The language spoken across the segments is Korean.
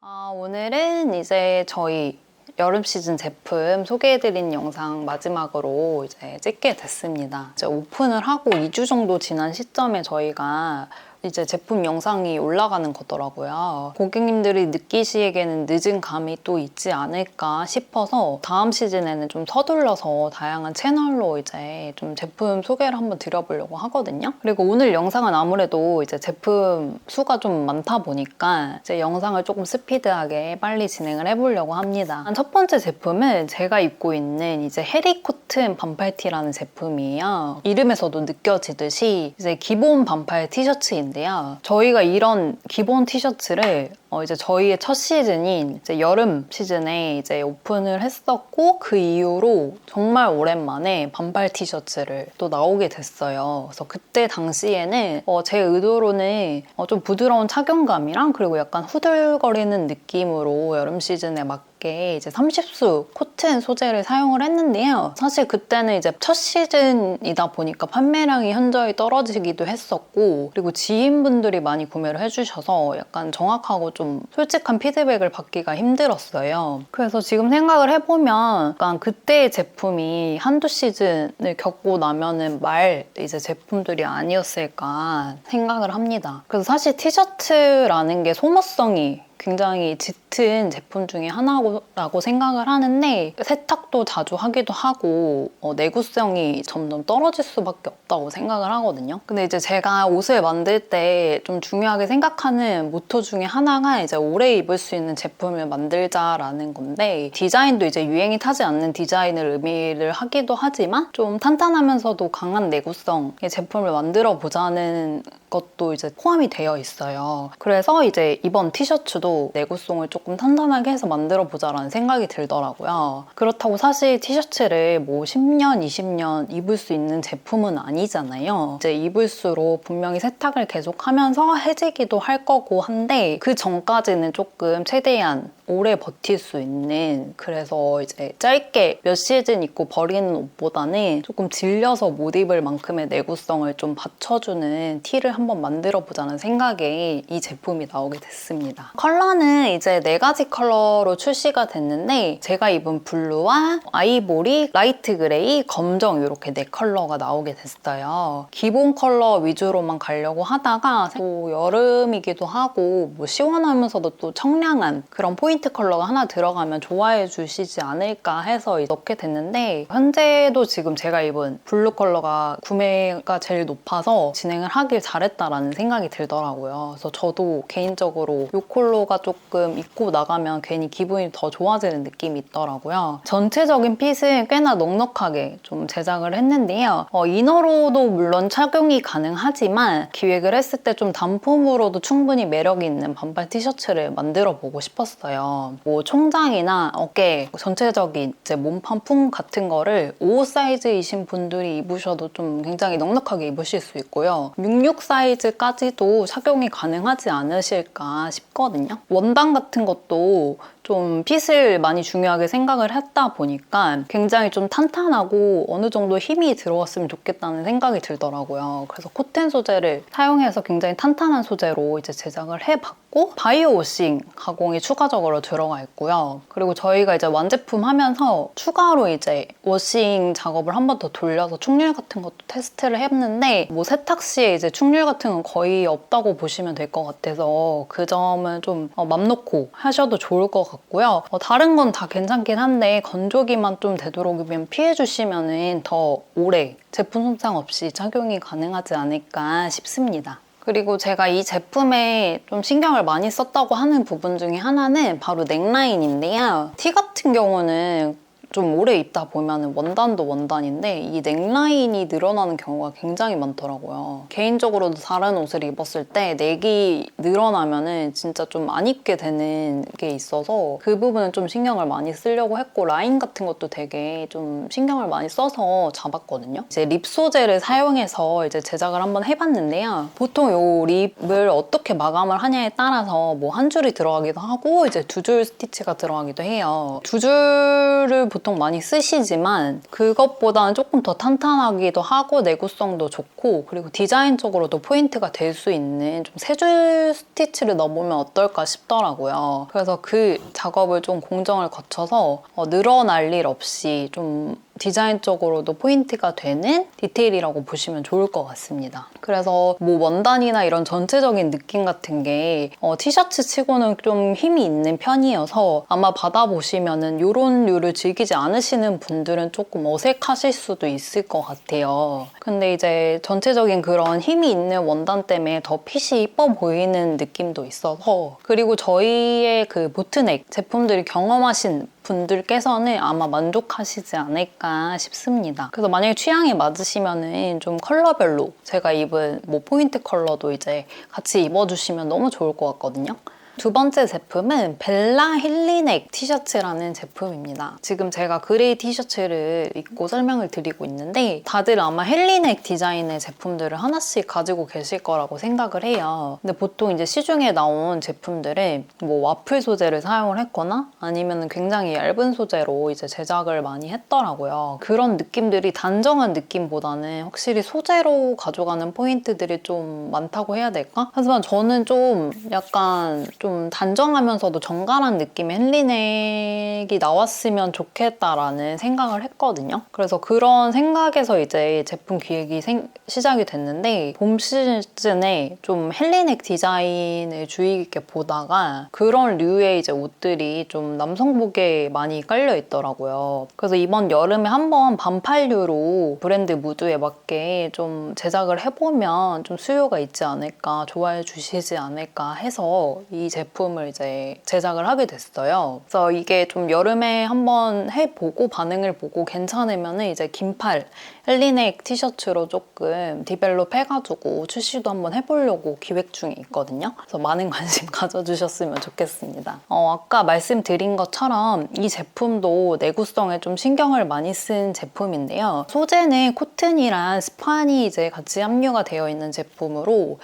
오늘은 이제 저희 여름 시즌 제품 소개해드린 영상 마지막으로 이제 찍게 됐습니다. 이제 오픈을 하고 2주 정도 지난 시점에 저희가 이제 제품 영상이 올라가는 거더라고요. 고객님들이 느끼시기에는 늦은 감이 또 있지 않을까 싶어서 다음 시즌에는 좀 서둘러서 다양한 채널로 이제 좀 제품 소개를 한번 드려보려고 하거든요. 그리고 오늘 영상은 아무래도 이제 제품 수가 좀 많다 보니까 이제 영상을 조금 스피드하게 빨리 진행을 해보려고 합니다. 첫 번째 제품은 제가 입고 있는 이제 해리코튼 반팔티라는 제품이에요. 이름에서도 느껴지듯이 이제 기본 반팔 티셔츠인데 저희가 이런 기본 티셔츠를 이제 저희의 첫 시즌인 이제 여름 시즌에 이제 오픈을 했었고 그 이후로 정말 오랜만에 반팔 티셔츠를 또 나오게 됐어요. 그래서 그때 당시에는 제 의도로는 좀 부드러운 착용감이랑 그리고 약간 후들거리는 느낌으로 여름 시즌에 맞게 이제 30수 코튼 소재를 사용을 했는데요. 사실 그때는 이제 첫 시즌이다 보니까 판매량이 현저히 떨어지기도 했었고 그리고 지인분들이 많이 구매를 해주셔서 약간 정확하고 좀 솔직한 피드백을 받기가 힘들었어요. 그래서 지금 생각을 해보면 약간 그때의 제품이 한두 시즌을 겪고 나면은 말 이제 제품들이 아니었을까 생각을 합니다. 그래서 사실 티셔츠라는 게 소모성이 굉장히 짙은 제품 중에 하나라고 생각을 하는데 세탁도 자주 하기도 하고 내구성이 점점 떨어질 수밖에 없다고 생각을 하거든요. 근데 이제 제가 옷을 만들 때 좀 중요하게 생각하는 모토 중에 하나가 이제 오래 입을 수 있는 제품을 만들자라는 건데 디자인도 이제 유행이 타지 않는 디자인을 의미를 하기도 하지만 좀 탄탄하면서도 강한 내구성의 제품을 만들어 보자는 것도 이제 포함이 되어 있어요. 그래서 이제 이번 티셔츠도 내구성을 조금 탄탄하게 해서 만들어 보자라는 생각이 들더라고요. 그렇다고 사실 티셔츠를 뭐 10년, 20년 입을 수 있는 제품은 아니잖아요. 이제 입을수록 분명히 세탁을 계속하면서 해지기도 할 거고 한데 그 전까지는 조금 최대한 오래 버틸 수 있는 그래서 이제 짧게 몇 시즌 입고 버리는 옷보다는 조금 질려서 못 입을 만큼의 내구성을 좀 받쳐주는 티를 한번 만들어 보자는 생각에 이 제품이 나오게 됐습니다. 컬러는 이제 4가지 컬러로 출시가 됐는데 제가 입은 블루와 아이보리, 라이트 그레이, 검정 이렇게 4컬러가 나오게 됐어요. 기본 컬러 위주로만 가려고 하다가 또 여름이기도 하고 뭐 시원하면서도 또 청량한 그런 포인트 컬러가 하나 들어가면 좋아해 주시지 않을까 해서 넣게 됐는데 현재도 지금 제가 입은 블루 컬러가 구매가 제일 높아서 진행을 하길 잘했다라는 생각이 들더라고요. 그래서 저도 개인적으로 이 컬러가 조금 입고 나가면 괜히 기분이 더 좋아지는 느낌이 있더라고요. 전체적인 핏은 꽤나 넉넉하게 좀 제작을 했는데요. 이너로도 물론 착용이 가능하지만 기획을 했을 때 좀 단품으로도 충분히 매력이 있는 반팔 티셔츠를 만들어 보고 싶었어요. 뭐 총장이나 어깨, 전체적인 이제 몸판 품 같은 거를 55 사이즈이신 분들이 입으셔도 좀 굉장히 넉넉하게 입으실 수 있고요. 66 사이즈까지도 착용이 가능하지 않으실까 싶거든요. 원단 같은 것도 좀 핏을 많이 중요하게 생각을 했다 보니까 굉장히 좀 탄탄하고 어느 정도 힘이 들어왔으면 좋겠다는 생각이 들더라고요. 그래서 코튼 소재를 사용해서 굉장히 탄탄한 소재로 이제 제작을 해봤고 바이오 워싱 가공이 추가적으로 들어가 있고요. 그리고 저희가 이제 완제품 하면서 추가로 이제 워싱 작업을 한 번 더 돌려서 충률 같은 것도 테스트를 했는데 뭐 세탁 시에 이제 충률 같은 건 거의 없다고 보시면 될 것 같아서 그 점은 좀 맘 놓고 하셔도 좋을 것 같고요. 다른 건 다 괜찮긴 한데 건조기만 좀 되도록이면 피해주시면 더 오래 제품 손상 없이 착용이 가능하지 않을까 싶습니다. 그리고 제가 이 제품에 좀 신경을 많이 썼다고 하는 부분 중에 하나는 바로 넥라인인데요. 티 같은 경우는 좀 오래 입다 보면 원단도 원단인데 이 넥라인이 늘어나는 경우가 굉장히 많더라고요. 개인적으로도 다른 옷을 입었을 때 넥이 늘어나면 진짜 좀 안 입게 되는 게 있어서 그 부분은 좀 신경을 많이 쓰려고 했고 라인 같은 것도 되게 좀 신경을 많이 써서 잡았거든요. 이제 립 소재를 사용해서 이제 제작을 한번 해봤는데요. 보통 이 립을 어떻게 마감을 하냐에 따라서 뭐 한 줄이 들어가기도 하고 이제 2줄 스티치가 들어가기도 해요. 2줄을 보통 많이 쓰시지만 그것보다는 조금 더 탄탄하기도 하고 내구성도 좋고 그리고 디자인적으로도 포인트가 될 수 있는 좀 세 줄 스티치를 넣어보면 어떨까 싶더라고요. 그래서 그 작업을 좀 공정을 거쳐서 늘어날 일 없이 좀 디자인적으로도 포인트가 되는 디테일이라고 보시면 좋을 것 같습니다. 그래서 뭐 원단이나 이런 전체적인 느낌 같은 게 티셔츠 치고는 좀 힘이 있는 편이어서 아마 받아보시면은 이런 류를 즐기지 않으시는 분들은 조금 어색하실 수도 있을 것 같아요. 근데 이제 전체적인 그런 힘이 있는 원단 때문에 더 핏이 이뻐 보이는 느낌도 있어서 그리고 저희의 그 보트넥 제품들이 경험하신 분들께서는 아마 만족하시지 않을까 싶습니다. 그래서 만약에 취향이 맞으시면은 좀 컬러별로 제가 입은 뭐 포인트 컬러도 이제 같이 입어주시면 너무 좋을 것 같거든요. 두 번째 제품은 벨라 힐리넥 티셔츠라는 제품입니다. 지금 제가 그레이 티셔츠를 입고 설명을 드리고 있는데 다들 아마 힐리넥 디자인의 제품들을 하나씩 가지고 계실 거라고 생각을 해요. 근데 보통 이제 시중에 나온 제품들은 뭐 와플 소재를 사용을 했거나 아니면 굉장히 얇은 소재로 이제 제작을 많이 했더라고요. 그런 느낌들이 단정한 느낌보다는 확실히 소재로 가져가는 포인트들이 좀 많다고 해야 될까? 하지만 저는 좀 약간 좀 단정하면서도 정갈한 느낌의 힐리넥이 나왔으면 좋겠다라는 생각을 했거든요. 그래서 그런 생각에서 이제 제품 기획이 시작이 됐는데 봄 시즌에 좀 힐리넥 디자인을 주의 깊게 보다가 그런 류의 이제 옷들이 좀 남성복에 많이 깔려 있더라고요. 그래서 이번 여름에 한번 반팔류로 브랜드 무드에 맞게 좀 제작을 해보면 좀 수요가 있지 않을까, 좋아해 주시지 않을까 해서 이 제품을 이제 제작을 하게 됐어요. 그래서 이게 좀 여름에 한번 해보고 반응을 보고 괜찮으면 이제 긴팔 힐리넥 티셔츠로 조금 디벨롭 해가지고 출시도 한번 해보려고 기획 중에 있거든요. 그래서 많은 관심 가져주셨으면 좋겠습니다. 아까 말씀드린 것처럼 이 제품도 내구성에 좀 신경을 많이 쓴 제품인데요. 소재는 코튼이랑 스판이 이제 같이 함유가 되어 있는 제품으로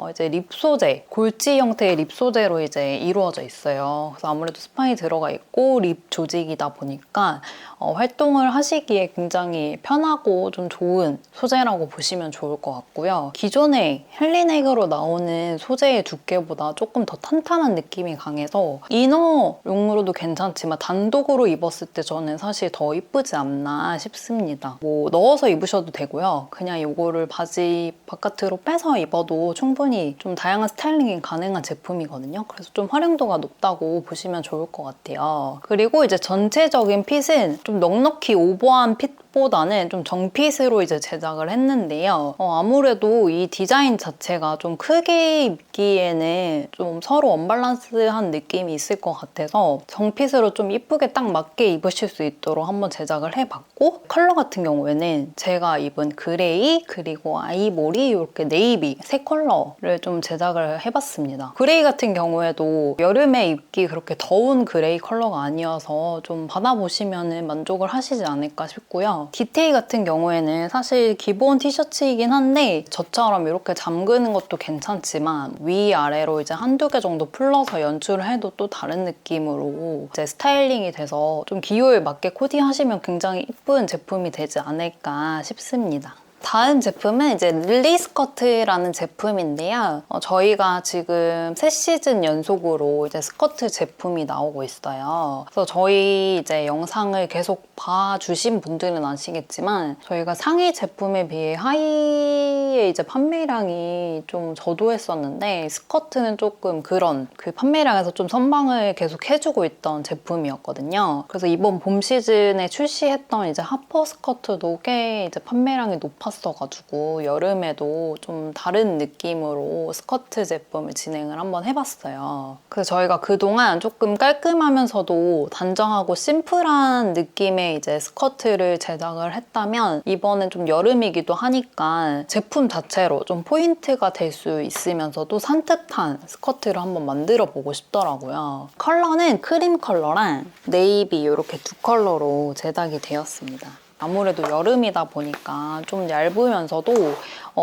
이제 립 소재, 골지 형태의 립 소재로 이제 이루어져 있어요. 그래서 아무래도 스판이 들어가 있고 립 조직이다 보니까 활동을 하시기에 굉장히 편하고 좀 좋은 소재라고 보시면 좋을 것 같고요. 기존의 힐리넥으로 나오는 소재의 두께보다 조금 더 탄탄한 느낌이 강해서 이너용으로도 괜찮지만 단독으로 입었을 때 저는 사실 더 이쁘지 않나 싶습니다. 뭐 넣어서 입으셔도 되고요. 그냥 이거를 바지 바깥으로 빼서 입어도 충분히 좀 다양한 스타일링이 가능한 제품이거든요. 그래서 좀 활용도가 높다고 보시면 좋을 것 같아요. 그리고 이제 전체적인 핏은 좀 넉넉히 오버한 핏보다는 좀 정핏으로 이제 제작을 했는데요. 아무래도 이 디자인 자체가 좀 크게 입기에는 좀 서로 언밸런스한 느낌이 있을 것 같아서 정핏으로 좀 이쁘게 딱 맞게 입으실 수 있도록 한번 제작을 해봤고 컬러 같은 경우에는 제가 입은 그레이 그리고 아이보리 이렇게 네이비 세 컬러를 좀 제작을 해봤습니다. 그레이 같은 경우에도 여름에 입기 그렇게 더운 그레이 컬러가 아니어서 좀 받아보시면 만족을 하시지 않을까 싶고요. 디테일 같은 경우에는 사실 기본 티셔츠이긴 한데 저처럼 이렇게 잠그는 것도 괜찮지만 위아래로 이제 한두 개 정도 풀러서 연출을 해도 또 다른 느낌으로 이제 스타일링이 돼서 좀 기호에 맞게 코디하시면 굉장히 이쁜 제품이 되지 않을까 싶습니다. 다음 제품은 이제 릴리 스커트라는 제품인데요. 저희가 지금 3시즌 연속으로 이제 스커트 제품이 나오고 있어요. 그래서 저희 이제 영상을 계속 봐주신 분들은 아시겠지만 저희가 상위 제품에 비해 하의의 이제 판매량이 좀 저조했었는데 스커트는 조금 그런 그 판매량에서 좀 선방을 계속 해주고 있던 제품이었거든요. 그래서 이번 봄 시즌에 출시했던 이제 하퍼 스커트도 꽤 이제 판매량이 높았어가지고 여름에도 좀 다른 느낌으로 스커트 제품을 진행을 한번 해봤어요. 그래서 저희가 그동안 조금 깔끔하면서도 단정하고 심플한 느낌의 이제 스커트를 제작을 했다면 이번엔 좀 여름이기도 하니까 제품 자체로 좀 포인트가 될 수 있으면서도 산뜻한 스커트를 한번 만들어 보고 싶더라고요. 컬러는 크림 컬러랑 네이비 이렇게 두 컬러로 제작이 되었습니다. 아무래도 여름이다 보니까 좀 얇으면서도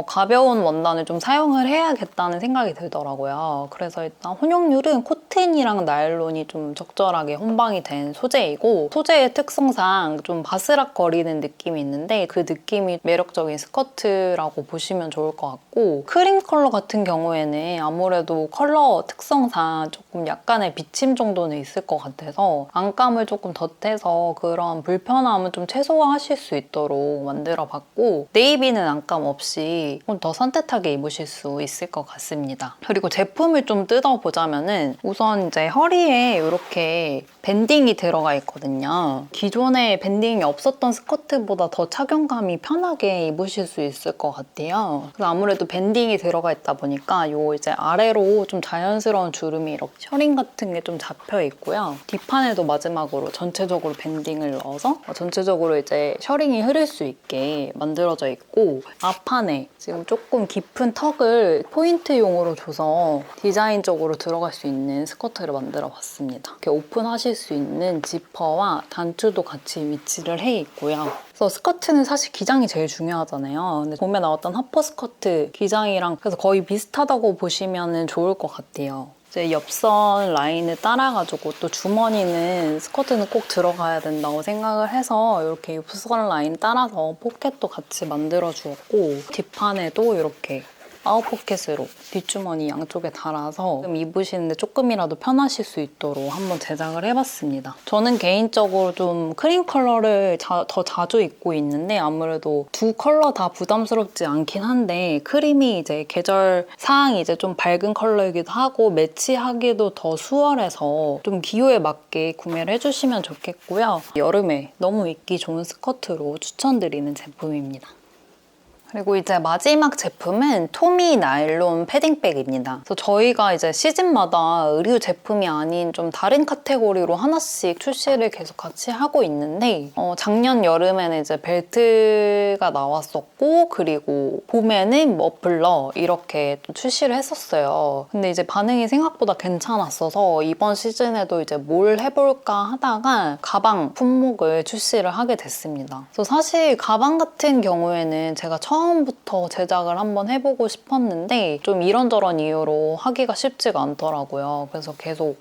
가벼운 원단을 좀 사용을 해야겠다는 생각이 들더라고요. 그래서 일단 혼용률은 코튼이랑 나일론이 좀 적절하게 혼방이 된 소재이고, 소재의 특성상 좀 바스락거리는 느낌이 있는데 그 느낌이 매력적인 스커트라고 보시면 좋을 것 같고, 크림 컬러 같은 경우에는 아무래도 컬러 특성상 조금 약간의 비침 정도는 있을 것 같아서 안감을 조금 덧해서 그런 불편함은 좀 최소화하실 수 있도록 만들어봤고, 네이비는 안감 없이 좀 더 산뜻하게 입으실 수 있을 것 같습니다. 그리고 제품을 좀 뜯어보자면은 우선 이제 허리에 이렇게 밴딩이 들어가 있거든요. 기존에 밴딩이 없었던 스커트보다 더 착용감이 편하게 입으실 수 있을 것 같아요. 그래서 아무래도 밴딩이 들어가 있다 보니까 요 이제 아래로 좀 자연스러운 주름이 이렇게 셔링 같은 게 좀 잡혀 있고요. 뒷판에도 마지막으로 전체적으로 밴딩을 넣어서 전체적으로 이제 셔링이 흐를 수 있게 만들어져 있고, 앞판에 지금 조금 깊은 턱을 포인트용으로 줘서 디자인적으로 들어갈 수 있는 스커트를 만들어 봤습니다. 이렇게 오픈하실 수 있는 지퍼와 단추도 같이 위치를 해 있고요. 그래서 스커트는 사실 기장이 제일 중요하잖아요. 근데 봄에 나왔던 하퍼 스커트 기장이랑 그래서 거의 비슷하다고 보시면 좋을 것 같아요. 이제 옆선 라인을 따라가지고 또 주머니는 스커트는 꼭 들어가야 된다고 생각을 해서 이렇게 옆선 라인 따라서 포켓도 같이 만들어 주었고, 뒷판에도 이렇게 아웃포켓으로 뒷주머니 양쪽에 달아서 입으시는데 조금이라도 편하실 수 있도록 한번 제작을 해봤습니다. 저는 개인적으로 좀 크림 컬러를 더 자주 입고 있는데 아무래도 두 컬러 다 부담스럽지 않긴 한데, 크림이 이제 계절 상황이 이제 좀 밝은 컬러이기도 하고 매치하기도 더 수월해서 좀 기호에 맞게 구매를 해주시면 좋겠고요. 여름에 너무 입기 좋은 스커트로 추천드리는 제품입니다. 그리고 이제 마지막 제품은 토미 나일론 패딩백입니다. 그래서 저희가 이제 시즌마다 의류 제품이 아닌 좀 다른 카테고리로 하나씩 출시를 계속 같이 하고 있는데, 작년 여름에는 이제 벨트가 나왔었고, 그리고 봄에는 머플러 이렇게 또 출시를 했었어요. 근데 이제 반응이 생각보다 괜찮았어서 이번 시즌에도 이제 뭘 해볼까 하다가 가방 품목을 출시를 하게 됐습니다. 그래서 사실 가방 같은 경우에는 제가 처음부터 제작을 한번 해보고 싶었는데 좀 이런저런 이유로 하기가 쉽지가 않더라고요. 그래서 계속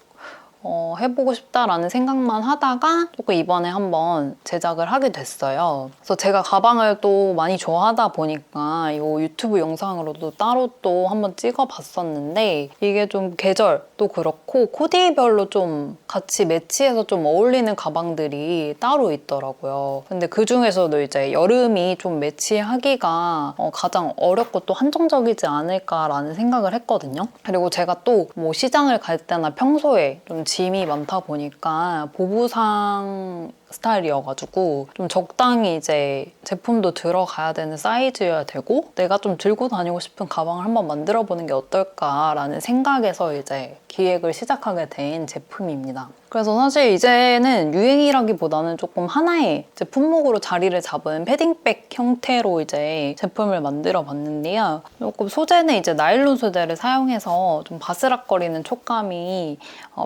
해보고 싶다라는 생각만 하다가 조금 이번에 한번 제작을 하게 됐어요. 그래서 제가 가방을 또 많이 좋아하다 보니까 이 유튜브 영상으로도 따로 또 한번 찍어봤었는데, 이게 좀 계절도 그렇고 코디별로 좀 같이 매치해서 좀 어울리는 가방들이 따로 있더라고요. 근데 그 중에서도 이제 여름이 좀 매치하기가 가장 어렵고 또 한정적이지 않을까라는 생각을 했거든요. 그리고 제가 또 뭐 시장을 갈 때나 평소에 좀 짐이 많다 보니까 보부상 스타일이어가지고 좀 적당히 이제 제품도 들어가야 되는 사이즈여야 되고, 내가 좀 들고 다니고 싶은 가방을 한번 만들어보는 게 어떨까라는 생각에서 이제 기획을 시작하게 된 제품입니다. 그래서 사실 이제는 유행이라기보다는 조금 하나의 이제 품목으로 자리를 잡은 패딩백 형태로 이제 제품을 만들어 봤는데요. 조금 소재는 이제 나일론 소재를 사용해서 좀 바스락거리는 촉감이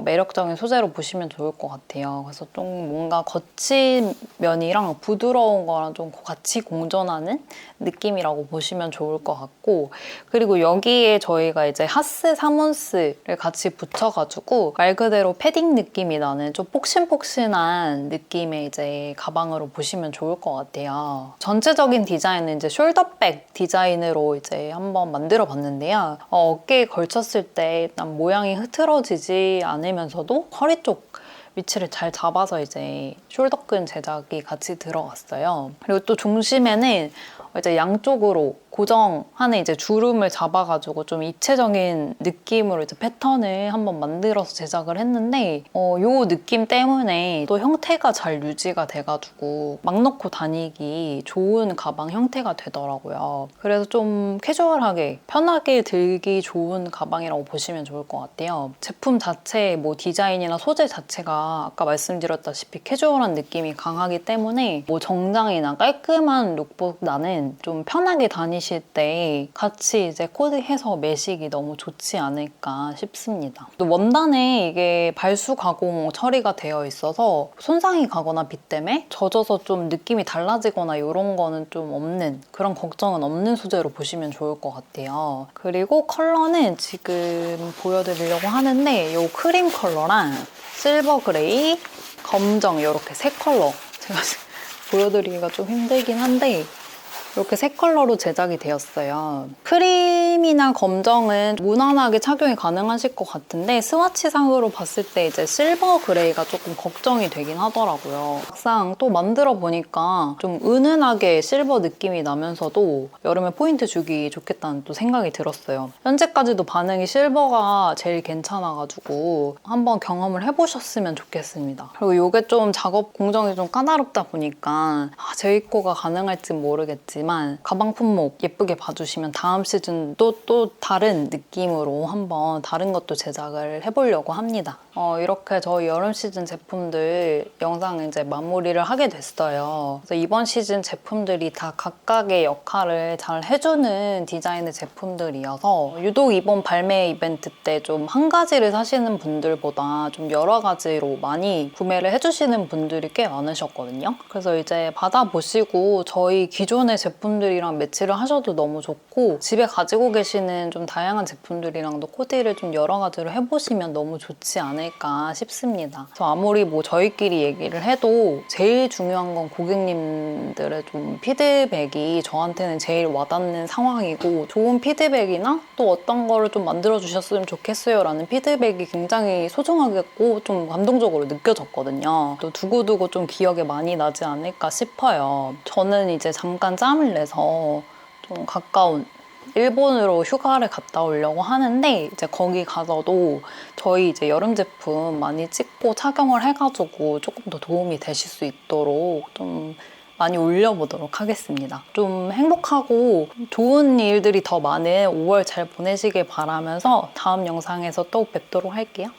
매력적인 소재로 보시면 좋을 것 같아요. 그래서 좀 뭔가 거친 면이랑 부드러운 거랑 좀 같이 공존하는 느낌이라고 보시면 좋을 것 같고, 그리고 여기에 저희가 이제 하스 3온스를 같이 붙여가지고 말 그대로 패딩 느낌이 나는 좀 폭신폭신한 느낌의 이제 가방으로 보시면 좋을 것 같아요. 전체적인 디자인은 이제 숄더백 디자인으로 이제 한번 만들어 봤는데요. 어깨에 걸쳤을 때 일단 모양이 흐트러지지 않으면서도 허리 쪽 위치를 잘 잡아서 이제 숄더끈 제작이 같이 들어갔어요. 그리고 또 중심에는 이제 양쪽으로 고정하는 이제 주름을 잡아가지고 좀 입체적인 느낌으로 이제 패턴을 한번 만들어서 제작을 했는데, 요 느낌 때문에 또 형태가 잘 유지가 돼가지고 막 넣고 다니기 좋은 가방 형태가 되더라고요. 그래서 좀 캐주얼하게 편하게 들기 좋은 가방이라고 보시면 좋을 것 같아요. 제품 자체 뭐 디자인이나 소재 자체가 아까 말씀드렸다시피 캐주얼한 느낌이 강하기 때문에 뭐 정장이나 깔끔한 룩보다는 좀 편하게 다니시 다니실 때 같이 이제 코디해서 매시기 너무 좋지 않을까 싶습니다. 또 원단에 이게 발수 가공 처리가 되어 있어서 손상이 가거나 비 때문에 젖어서 좀 느낌이 달라지거나 이런 거는 좀 없는, 그런 걱정은 없는 소재로 보시면 좋을 것 같아요. 그리고 컬러는 지금 보여드리려고 하는데 이 크림 컬러랑 실버 그레이, 검정 이렇게 세 컬러, 제가 보여드리기가 좀 힘들긴 한데 이렇게 세 컬러로 제작이 되었어요. 크림이나 검정은 무난하게 착용이 가능하실 것 같은데 스와치상으로 봤을 때 이제 실버 그레이가 조금 걱정이 되긴 하더라고요. 막상 또 만들어 보니까 좀 은은하게 실버 느낌이 나면서도 여름에 포인트 주기 좋겠다는 또 생각이 들었어요. 현재까지도 반응이 실버가 제일 괜찮아가지고 한번 경험을 해보셨으면 좋겠습니다. 그리고 이게 좀 작업 공정이 좀 까다롭다 보니까 재입고가 가능할지 모르겠지만 가방 품목 예쁘게 봐주시면 다음 시즌도 또 다른 느낌으로 한번 다른 것도 제작을 해보려고 합니다. 이렇게 저희 여름 시즌 제품들 영상 이제 마무리를 하게 됐어요. 그래서 이번 시즌 제품들이 다 각각의 역할을 잘 해주는 디자인의 제품들이어서 유독 이번 발매 이벤트 때 좀 한 가지를 사시는 분들보다 좀 여러 가지로 많이 구매를 해주시는 분들이 꽤 많으셨거든요. 그래서 이제 받아보시고 저희 기존의 제품들이랑 매치를 하셔도 너무 좋고 집에 가지고 계시는 좀 다양한 제품들이랑도 코디를 좀 여러 가지로 해보시면 너무 좋지 않을까 싶습니다. 그래서 아무리 뭐 저희끼리 얘기를 해도 제일 중요한 건 고객님들의 좀 피드백이 저한테는 제일 와닿는 상황이고 좋은 피드백이나 또 어떤 거를 좀 만들어주셨으면 좋겠어요 라는 피드백이 굉장히 소중하겠고 좀 감동적으로 느껴졌거든요. 또 두고두고 좀 기억에 많이 나지 않을까 싶어요. 저는 이제 잠깐 짬을 내서 좀 가까운 일본으로 휴가를 갔다 오려고 하는데 이제 거기 가서도 저희 이제 여름 제품 많이 찍고 착용을 해가지고 조금 더 도움이 되실 수 있도록 좀 많이 올려보도록 하겠습니다. 좀 행복하고 좋은 일들이 더 많은 5월 잘 보내시길 바라면서 다음 영상에서 또 뵙도록 할게요.